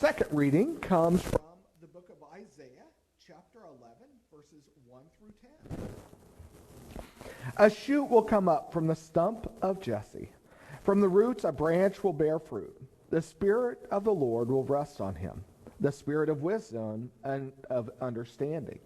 Second reading comes from the book of Isaiah, chapter 11, verses 1 through 10. A shoot will come up from the stump of Jesse. From the roots a branch will bear fruit. The Spirit of the Lord will rest on him, the Spirit of wisdom and of understanding,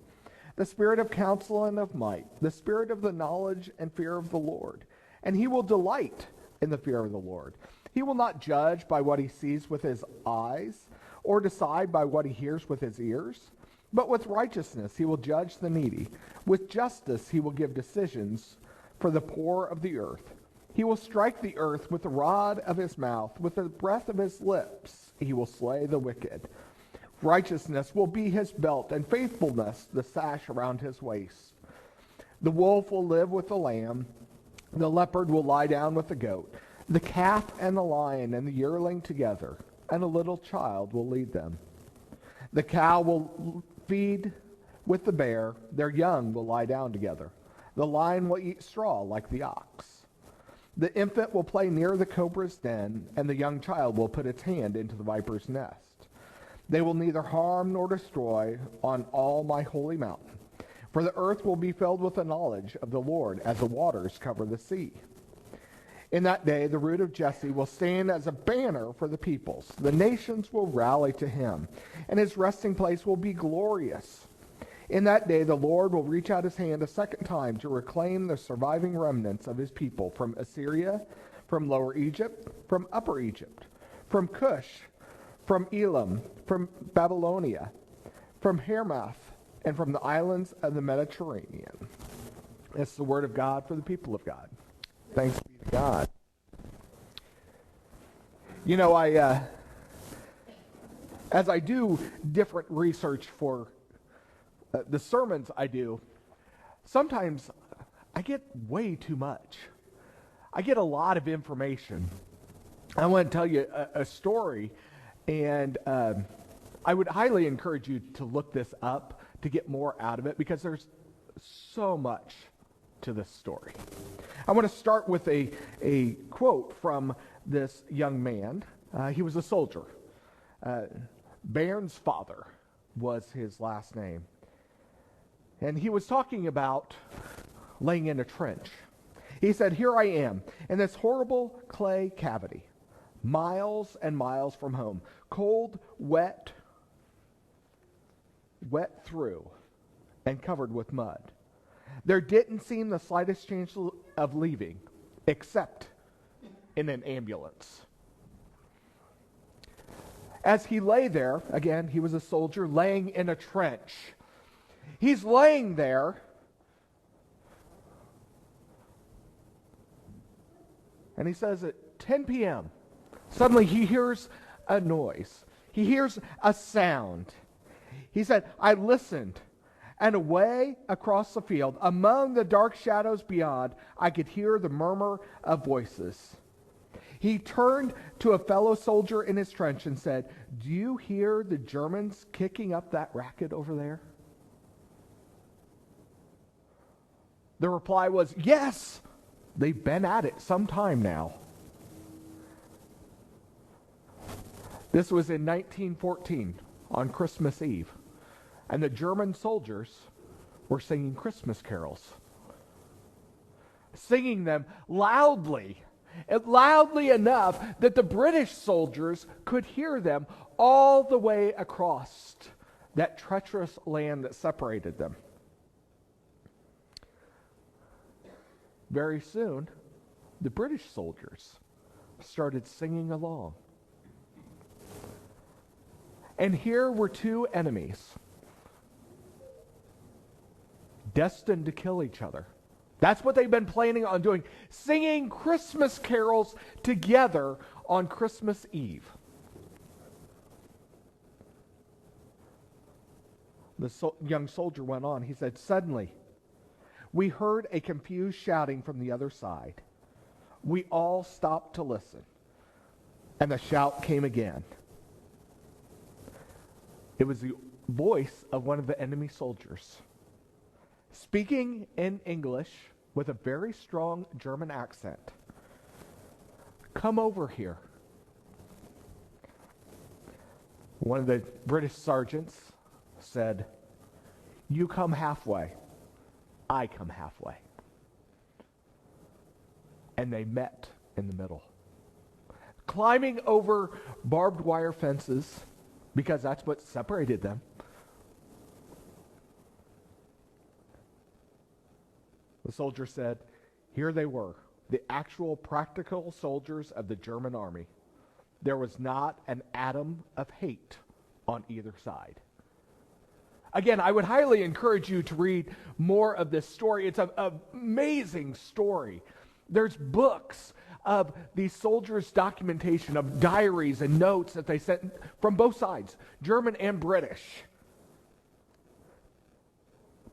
the Spirit of counsel and of might, the Spirit of the knowledge and fear of the Lord. And he will delight in the fear of the Lord. He will not judge by what he sees with his eyes, or decide by what he hears with his ears. But with righteousness he will judge the needy. With justice he will give decisions for the poor of the earth. He will strike the earth with the rod of his mouth. With the breath of his lips he will slay the wicked. Righteousness will be his belt, and faithfulness the sash around his waist. The wolf will live with the lamb. The leopard will lie down with the goat. The calf and the lion and the yearling together, and a little child will lead them. The cow will feed with the bear. Their young will lie down together. The lion will eat straw like the ox. The infant will play near the cobra's den, and the young child will put its hand into the viper's nest. They will neither harm nor destroy on all my holy mountain, for the earth will be filled with the knowledge of the Lord as the waters cover the sea. In that day, the root of Jesse will stand as a banner for the peoples. The nations will rally to him, and his resting place will be glorious. In that day, the Lord will reach out his hand a second time to reclaim the surviving remnants of his people from Assyria, from Lower Egypt, from Upper Egypt, from Cush, from Elam, from Babylonia, from Hamath, and from the islands of the Mediterranean. It's the word of God for the people of God. Thanks be to God. You know, as I do different research for the sermons I do, sometimes I get way too much. I get a lot of information. I want to tell you a story, and I would highly encourage you to look this up to get more out of it, because there's so much to this story. I want to start with a quote from this young man. He was a soldier. Bairn's father was his last name. And he was talking about laying in a trench. He said, "Here I am in this horrible clay cavity, miles and miles from home, cold, wet through, and covered with mud. There didn't seem the slightest chance of leaving, except in an ambulance." As he lay there, again, he was a soldier laying in a trench. He's laying there, and he says at 10 p.m., suddenly he hears a noise. He hears a sound. He said, "I listened, and away across the field, among the dark shadows beyond, I could hear the murmur of voices." He turned to a fellow soldier in his trench and said, "Do you hear the Germans kicking up that racket over there?" The reply was, "Yes, they've been at it some time now." This was in 1914 on Christmas Eve, and the German soldiers were singing Christmas carols, singing them loudly enough that the British soldiers could hear them all the way across that treacherous land that separated them. Very soon, the British soldiers started singing along. And here were two enemies destined to kill each other. That's what they've been planning on doing, singing Christmas carols together on Christmas Eve. The young soldier went on. He said, "Suddenly, we heard a confused shouting from the other side. We all stopped to listen, and the shout came again. It was the voice of one of the enemy soldiers, speaking in English with a very strong German accent. "Come over here." One of the British sergeants said, "You come halfway, I come halfway." And they met in the middle. Climbing over barbed wire fences, because that's what separated them. The soldier said, here they were, the actual practical soldiers of the German army. There was not an atom of hate on either side. Again, I would highly encourage you to read more of this story. It's an amazing story. There's books of these soldiers' documentation, of diaries and notes that they sent from both sides, German and British.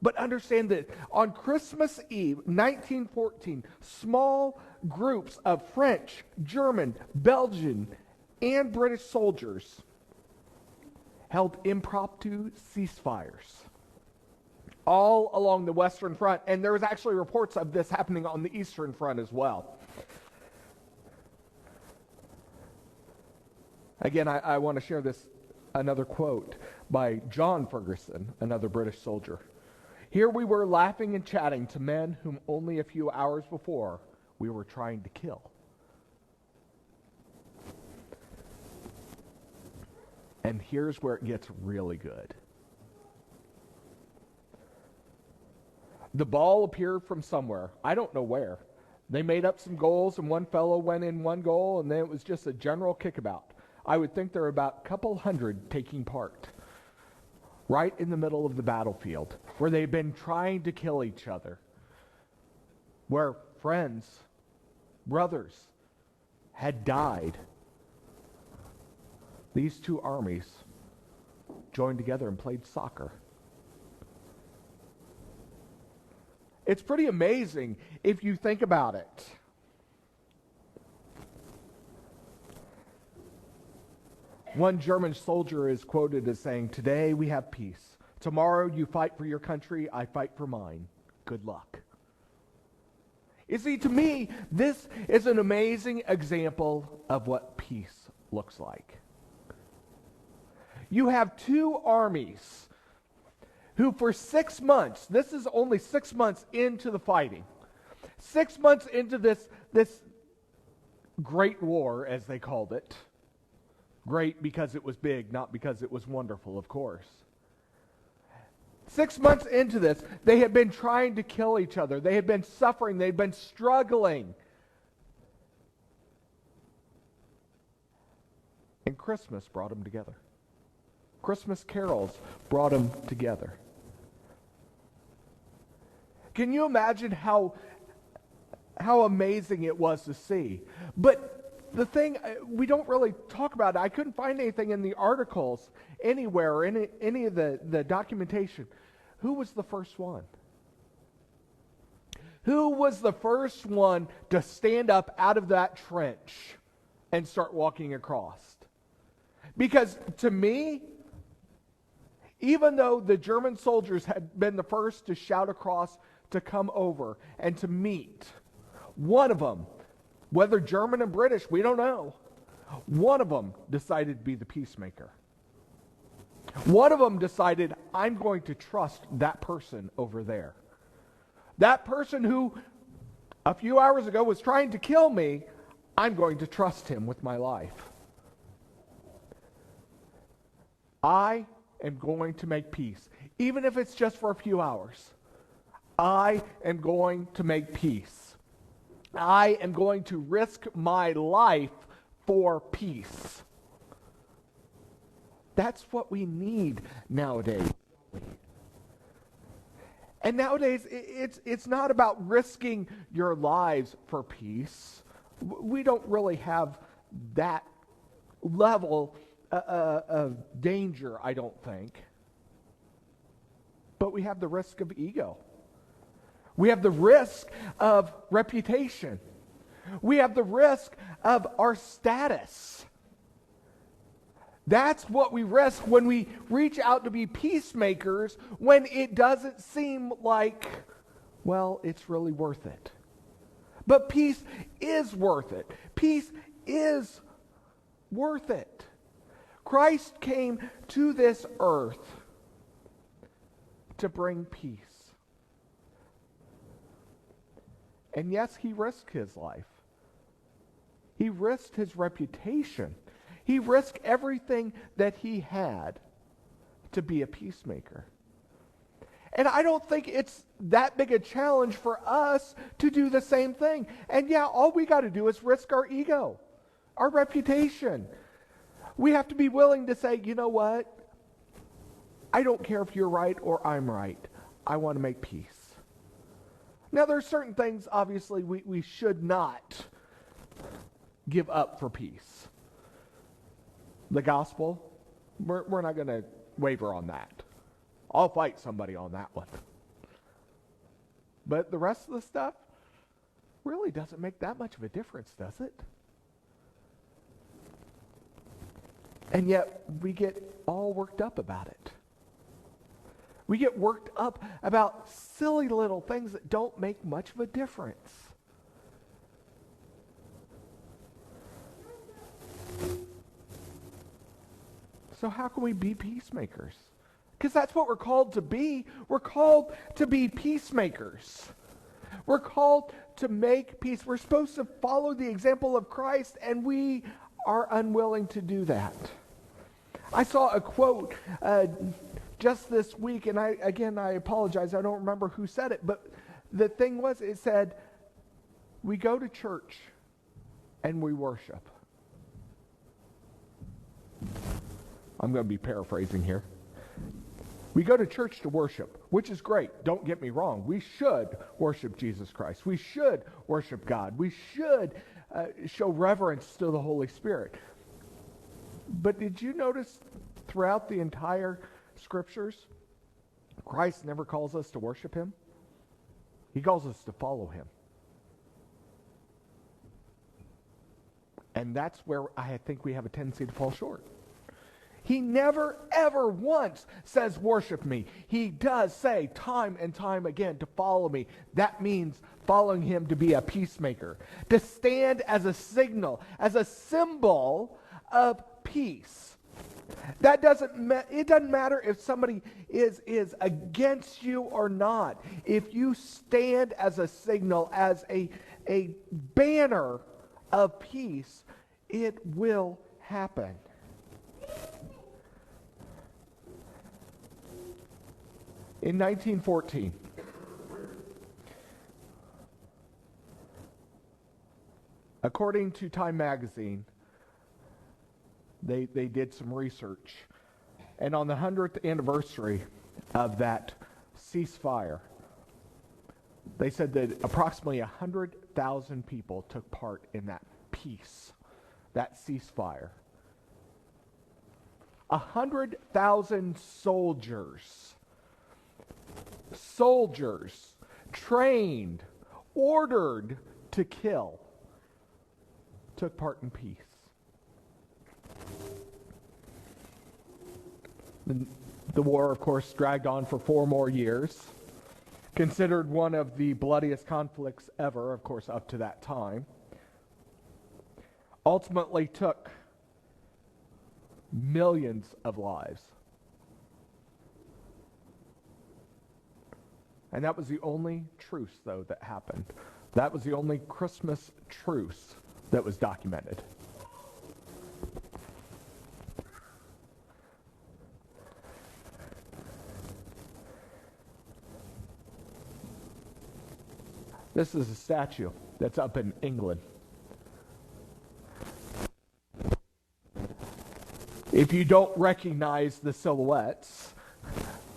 But understand that on Christmas Eve, 1914, small groups of French, German, Belgian, and British soldiers held impromptu ceasefires all along the Western Front. And there was actually reports of this happening on the Eastern Front as well. Again, I want to share another quote by John Ferguson, another British soldier. Here we were laughing and chatting to men whom only a few hours before we were trying to kill. And here's where it gets really good. The ball appeared from somewhere. I don't know where. They made up some goals, and one fellow went in one goal, and then it was just a general kickabout. I would think there were about a couple hundred taking part. Right in the middle of the battlefield, where they've been trying to kill each other. Where friends, brothers, had died. These two armies joined together and played soccer. It's pretty amazing if you think about it. One German soldier is quoted as saying, "Today we have peace. Tomorrow you fight for your country, I fight for mine. Good luck." You see, to me, this is an amazing example of what peace looks like. You have two armies who for 6 months, this is only 6 months into the fighting, 6 months into this great war, as they called it. Great because it was big, not because it was wonderful, of course. 6 months into this, they had been trying to kill each other. They had been suffering. They had been struggling. And Christmas brought them together. Christmas carols brought them together. Can you imagine how amazing it was to see? But the thing, we don't really talk about it. I couldn't find anything in the articles anywhere or any of the documentation. Who was the first one? Who was the first one to stand up out of that trench and start walking across? Because to me, even though the German soldiers had been the first to shout across to come over and to meet, one of them, whether German and British, we don't know. One of them decided to be the peacemaker. One of them decided, I'm going to trust that person over there. That person who a few hours ago was trying to kill me, I'm going to trust him with my life. I am going to make peace, even if it's just for a few hours. I am going to make peace. I am going to risk my life for peace. That's what we need nowadays. And nowadays, it's not about risking your lives for peace. We don't really have that level of danger, I don't think. But we have the risk of ego. We have the risk of reputation. We have the risk of our status. That's what we risk when we reach out to be peacemakers, when it doesn't seem like, well, it's really worth it. But peace is worth it. Peace is worth it. Christ came to this earth to bring peace. And yes, he risked his life. He risked his reputation. He risked everything that he had to be a peacemaker. And I don't think it's that big a challenge for us to do the same thing. And yeah, all we got to do is risk our ego, our reputation. We have to be willing to say, you know what? I don't care if you're right or I'm right. I want to make peace. Now, there are certain things, obviously, we should not give up for peace. The gospel, we're not going to waver on that. I'll fight somebody on that one. But the rest of the stuff really doesn't make that much of a difference, does it? And yet, we get all worked up about it. We get worked up about silly little things that don't make much of a difference. So how can we be peacemakers? Because that's what we're called to be. We're called to be peacemakers. We're called to make peace. We're supposed to follow the example of Christ, and we are unwilling to do that. I saw a quote just this week, and I apologize, I don't remember who said it, but the thing was, it said, we go to church and we worship. I'm going to be paraphrasing here. We go to church to worship, which is great. Don't get me wrong. We should worship Jesus Christ. We should worship God. We should show reverence to the Holy Spirit. But did you notice throughout the entire Scriptures, Christ never calls us to worship him? He calls us to follow him. And that's where I think we have a tendency to fall short. He never, ever once says, worship me. He does say time and time again to follow me. That means following him to be a peacemaker, to stand as a signal, as a symbol of peace. It doesn't matter if somebody is against you or not. If you stand as a signal, as a banner of peace, it will happen. In 1914, according to Time magazine, they did some research. And on the 100th anniversary of that ceasefire, they said that approximately 100,000 people took part in that peace, that ceasefire. 100,000 soldiers trained, ordered to kill, took part in peace. The war, of course, dragged on for 4 more years. Considered one of the bloodiest conflicts ever, of course, up to that time. Ultimately took millions of lives. And that was the only truce, though, that happened. That was the only Christmas truce that was documented. This is a statue that's up in England. If you don't recognize the silhouettes,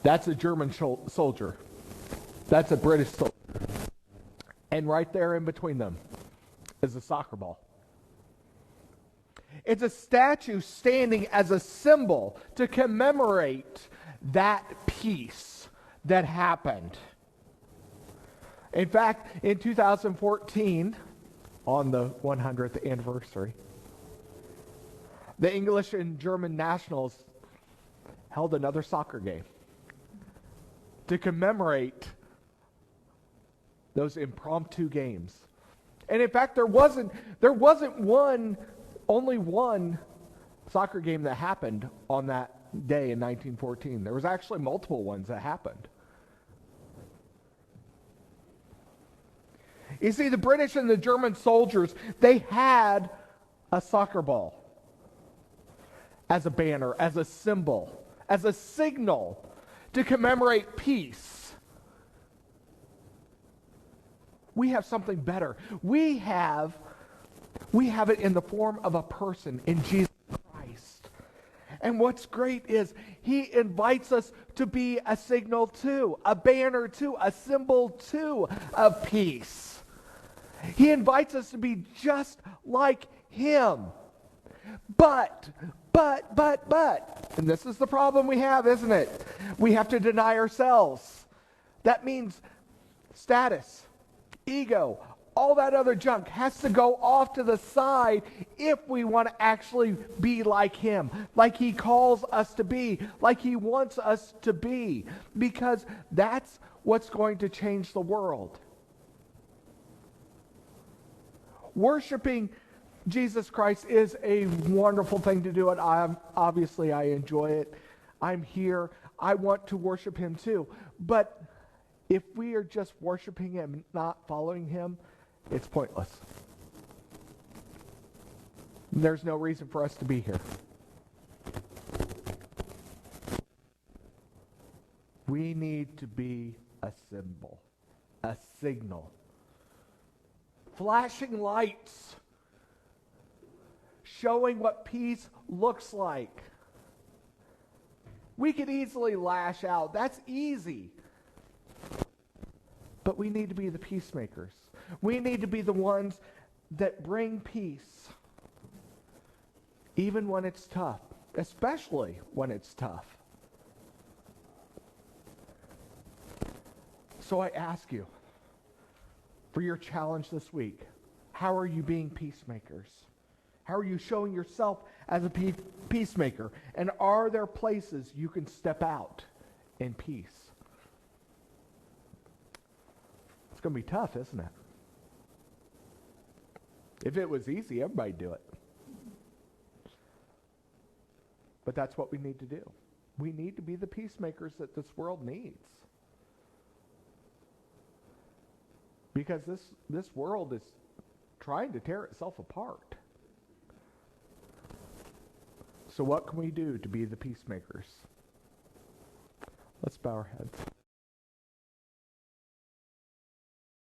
that's a German soldier. That's a British soldier. And right there in between them is a soccer ball. It's a statue standing as a symbol to commemorate that peace that happened. In fact, in 2014, on the 100th anniversary, the English and German nationals held another soccer game to commemorate those impromptu games. And in fact, there wasn't only one soccer game that happened on that day in 1914. There was actually multiple ones that happened. You see, the British and the German soldiers, they had a soccer ball as a banner, as a symbol, as a signal to commemorate peace. We have something better. We have it in the form of a person, in Jesus Christ. And what's great is he invites us to be a signal too, a banner too, a symbol too of peace. He invites us to be just like him. But, and this is the problem we have, isn't it? We have to deny ourselves. That means status, ego, all that other junk has to go off to the side if we want to actually be like him, like he calls us to be, like he wants us to be, because that's what's going to change the world. Worshiping Jesus Christ is a wonderful thing to do, and obviously I enjoy it. I'm here. I want to worship him too. But if we are just worshiping him, not following him, it's pointless. There's no reason for us to be here. We need to be a symbol, a signal. Flashing lights, showing what peace looks like. We could easily lash out. That's easy. But we need to be the peacemakers. We need to be the ones that bring peace, even when it's tough, especially when it's tough. So I ask you, for your challenge this week, how are you being peacemakers? How are you showing yourself as a peacemaker? And are there places you can step out in peace? It's going to be tough, isn't it? If it was easy, everybody'd do it. But that's what we need to do. We need to be the peacemakers that this world needs. Because this world is trying to tear itself apart. So what can we do to be the peacemakers? Let's bow our heads.